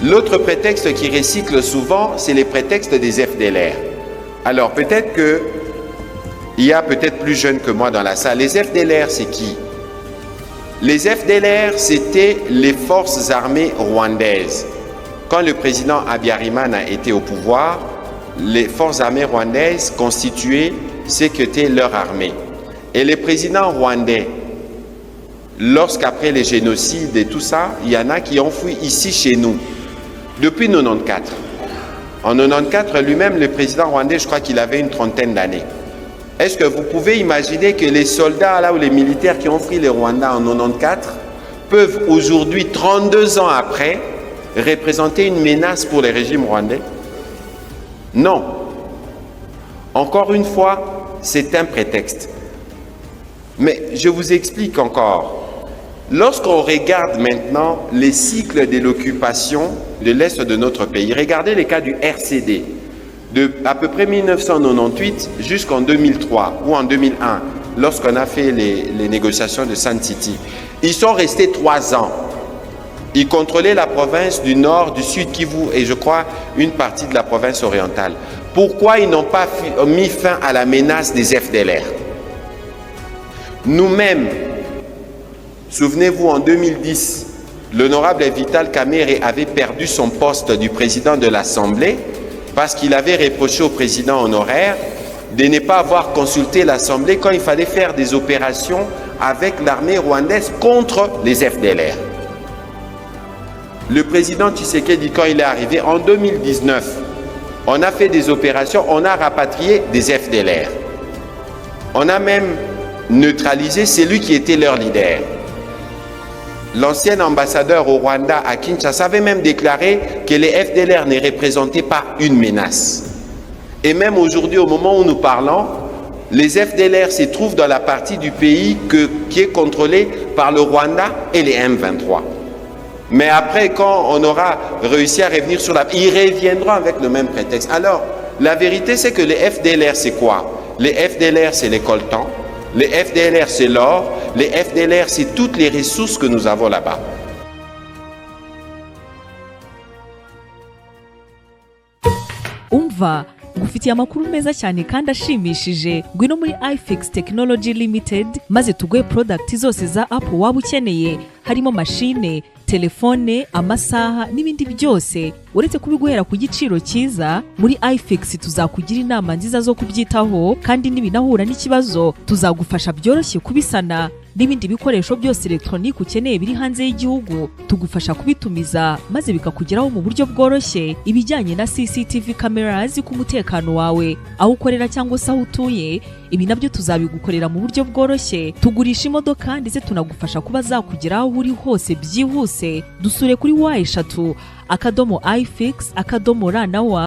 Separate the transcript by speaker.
Speaker 1: L'autre prétexte qui recycle souvent, c'est les prétextes des FDLR. Alors peut-être que il y a peut-être plus jeunes que moi dans la salle. Les FDLR, c'est qui? Les FDLR, c'était les forces armées rwandaises. Quand le président Habyarimana était au pouvoir, les forces armées rwandaises constituaient ce qu'était leur armée. Et les présidents rwandais, lorsqu'après les génocides et tout ça, il y en a qui ont fui ici chez nous, depuis 94. En 94, lui-même, le président rwandais, je crois qu'il avait une trentaine d'années. Est-ce que vous pouvez imaginer que les soldats là, ou les militaires qui ont fui le Rwanda en 94 peuvent aujourd'hui, 32 ans après, représenter une menace pour le régime rwandais? Non. Encore une fois, c'est un prétexte. Mais je vous explique encore. Lorsqu'on regarde maintenant les cycles de l'occupation de l'Est de notre pays, regardez les cas du RCD. De à peu près 1998 jusqu'en 2003 ou en 2001, lorsqu'on a fait les négociations de Sun City, ils sont restés 3 ans. Ils contrôlaient la province du Nord, du Sud Kivu et je crois une partie de la province orientale. Pourquoi ils n'ont pas mis fin à la menace des FDLR? Nous-mêmes, souvenez-vous, en 2010, l'honorable Vital Kamerhe avait perdu son poste du président de l'Assemblée parce qu'il avait reproché au président honoraire de ne pas avoir consulté l'Assemblée quand il fallait faire des opérations avec l'armée rwandaise contre les FDLR. Le président Tshisekedi, quand il est arrivé en 2019, on a fait des opérations, on a rapatrié des FDLR. On a même neutralisé celui qui était leur leader. L'ancien ambassadeur au Rwanda à Kinshasa avait même déclaré que les FDLR ne représentaient pas une menace. Et même aujourd'hui, au moment où nous parlons, les FDLR se trouvent dans la partie du pays qui est contrôlée par le Rwanda et les M23. Mais après, quand on aura réussi à revenir sur ils reviendront avec le même prétexte. Alors, la vérité, c'est que les FDLR, c'est quoi? Les FDLR, c'est les coltans. Les FDLR, c'est l'or. Les FDLR, c'est toutes les ressources que nous avons là-bas.
Speaker 2: Umva, ngufitiye amakuru meza cyane kandi ashimishije. Ngwino muri iFix Technology Limited maze tuguhe product zose za Apple waba ukeneye, harimo machine, telefone, amasaha n'ibindi byose. Uretse kubiguhera ku giciro cyiza, muri iFix tuzakugira inama nziza zo kubyitaho kandi nibinahura n'ikibazo tuzagufasha byoroshye kubisana. N'ibindi bikoresho byose electronique ukeneye biri hanze y'igihugu tugufasha kubitumiza maze bikakugeraho mu buryo bworoshye. Ibijyanye na CCTV cameras ku mutekano wawe, aho ukorera cyangwa se aho utuye, ibi nabyo tuzabigukorera mu buryo bworoshye. Tugurisha imodoka ndetse tunagufasha kuba zakugeraho uri hose byihuse. Dusure kuri wa eshatu /ifix/ra na wa